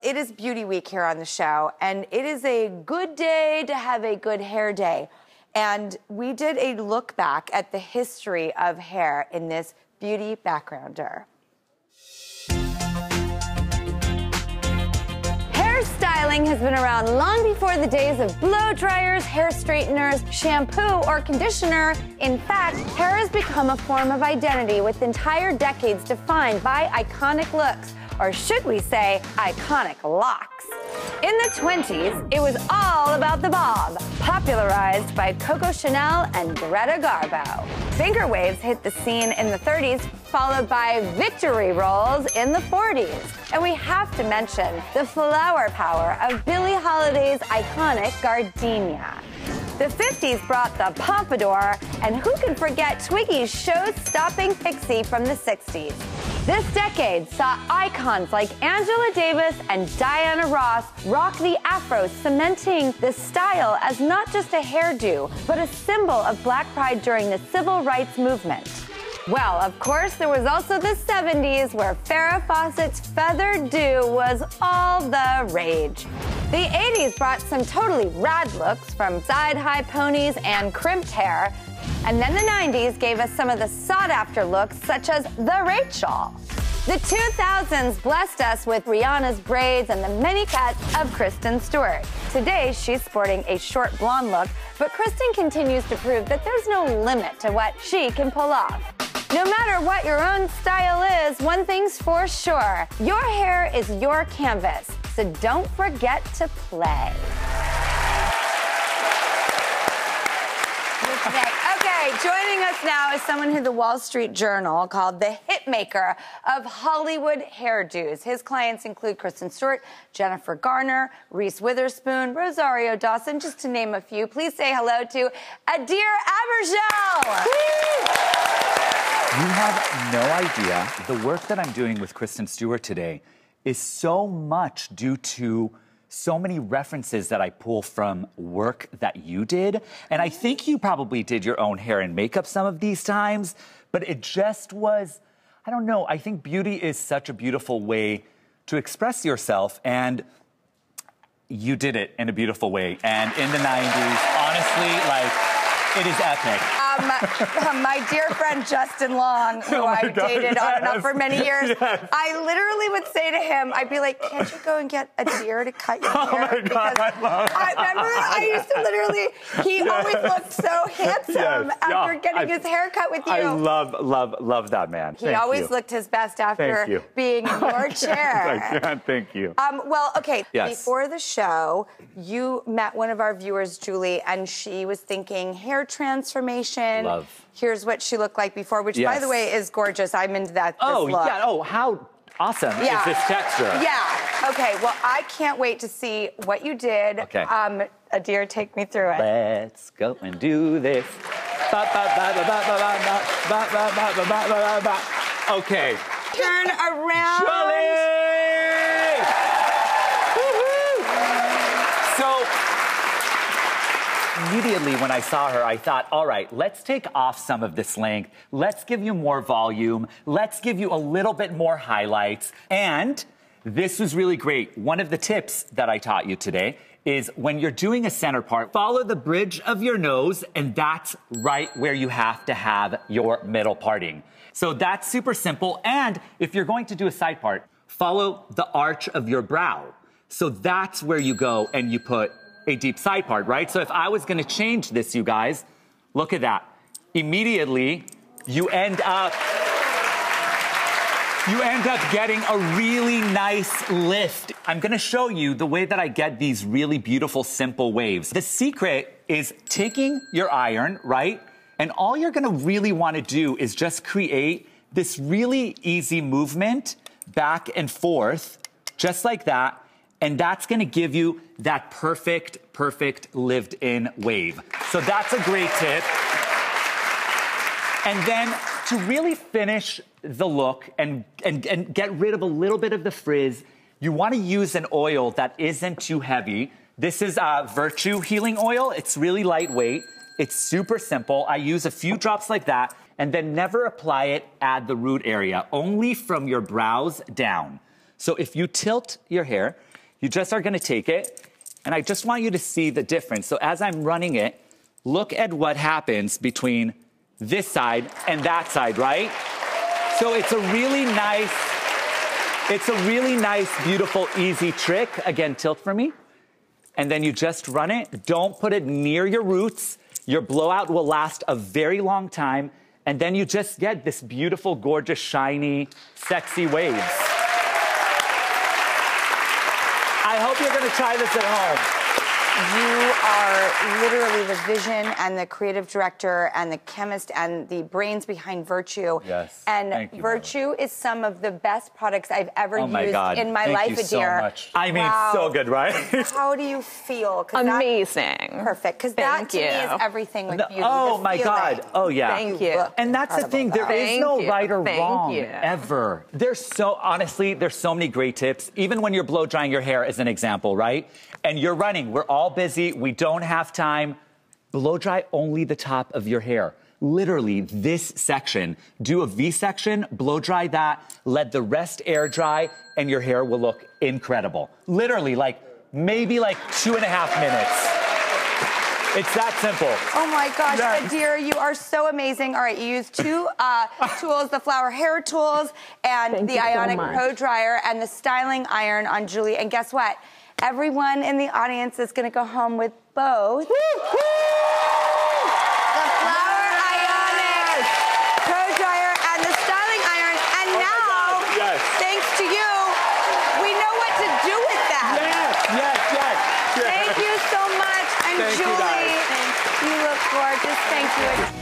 It is Beauty Week here on the show, and it is a good day to have a good hair day. And we did a look back at the history of hair in this Beauty Backgrounder. Hairstyling has been around long before the days of blow dryers, hair straighteners, shampoo, or conditioner. In fact, hair has become a form of identity with entire decades defined by iconic looks, or should we say, iconic locks. In the 20s, it was all about the bob, popularized by Coco Chanel and Greta Garbo. Finger waves hit the scene in the 30s, followed by victory rolls in the 40s. And we have to mention the flower power of Billie Holiday's iconic gardenia. The 50s brought the pompadour, and who can forget Twiggy's show-stopping pixie from the 60s? This decade saw icons like Angela Davis and Diana Ross rock the afro, cementing the style as not just a hairdo, but a symbol of Black pride during the civil rights movement. Well, of course, there was also the 70s, where Farrah Fawcett's feathered do was all the rage. The 80s brought some totally rad looks, from side-high ponies and crimped hair. And then the 90s gave us some of the sought-after looks, such as the Rachel. The 2000s blessed us with Rihanna's braids and the many cuts of Kristen Stewart. Today, she's sporting a short blonde look, but Kristen continues to prove that there's no limit to what she can pull off. No matter what your own style is, one thing's for sure: your hair is your canvas, so don't forget to play. Okay, joining us now is someone who the Wall Street Journal called the hitmaker of Hollywood hairdos. His clients include Kristen Stewart, Jennifer Garner, Reese Witherspoon, Rosario Dawson, just to name a few. Please say hello to Adir Abergel. You have no idea. The work that I'm doing with Kristen Stewart today is so much due to so many references that I pull from work that you did. And I think you probably did your own hair and makeup some of these times, but it just was, I don't know, I think beauty is such a beautiful way to express yourself, and you did it in a beautiful way. And in the 90s, honestly, like, it is epic. My dear friend Justin Long, who I dated on and off for many years, I literally would say to him, I'd be like, can't you go and get a deer to cut your hair? Oh my God, I love it. I remember I used to literally, he always looked so handsome after getting his hair cut with you. I love that man. He always looked his best after being in your chair. I can't, thank you. Well, okay, before the show, you met one of our viewers, Julie, and she was thinking hair transformation. Love. Here's what she looked like before, which, by the way, is gorgeous. I'm into that. Oh, this look. yeah. Oh, how awesome is this texture? Yeah. Okay, well, I can't wait to see what you did. Okay. Adir, take me through it. Let's go and do this. Okay. Turn around. Julie! So, immediately when I saw her, I thought, all right, let's take off some of this length. Let's give you more volume. Let's give you a little bit more highlights. And this was really great. One of the tips that I taught you today is when you're doing a center part, follow the bridge of your nose, and that's right where you have to have your middle parting. So that's super simple. And if you're going to do a side part, follow the arch of your brow. So that's where you go and you put a deep side part, right? So if I was gonna change this, you guys, look at that. Immediately, you end up getting a really nice lift. I'm gonna show you the way that I get these really beautiful, simple waves. The secret is taking your iron, right? And all you're gonna really wanna do is just create this really easy movement back and forth, just like that. And that's gonna give you that perfect lived-in wave. So that's a great tip. And then to really finish the look and get rid of a little bit of the frizz, you wanna use an oil that isn't too heavy. This is Virtue Healing Oil. It's really lightweight. It's super simple. I use a few drops like that, and then never apply it at the root area, only from your brows down. So if you tilt your hair, You just are gonna take it, and I just want you to see the difference. So as I'm running it, look at what happens between this side and that side, right? So it's a really nice, beautiful, easy trick. Again, tilt for me. And then you just run it. Don't put it near your roots. Your blowout will last a very long time. And then you just get this beautiful, gorgeous, shiny, sexy waves. I hope you're gonna try this at home. You are literally the vision and the creative director and the chemist and the brains behind Virtue. Yes. And thank you, Virtue brother. is some of the best products I've ever used in my thank life, you Adir. So much. I mean, wow. so good, right? How do you feel? Amazing. Perfect. Because that to me is everything with beauty. Oh my God. Oh yeah. Thank you. And that's the thing. There is no right or wrong ever. There's honestly, there's so many great tips. Even when you're blow drying your hair, as an example, right? And you're running. We're all busy. We don't have time. Blow dry only the top of your hair. Literally this section. Do a V section, blow dry that, let the rest air dry, and your hair will look incredible. Literally, maybe 2.5 minutes. It's that simple. Oh my gosh, Adir, you are so amazing. All right, you use two tools, the flower hair tools and the Ionic Pro Dryer and the styling iron on Julie. And guess what? Everyone in the audience is going to go home with both. The flower Ionic Pro Dryer and the styling iron. And now, thanks to you, we know what to do with that. Yes. Thank you so much. And Julie, you look gorgeous. Thank you.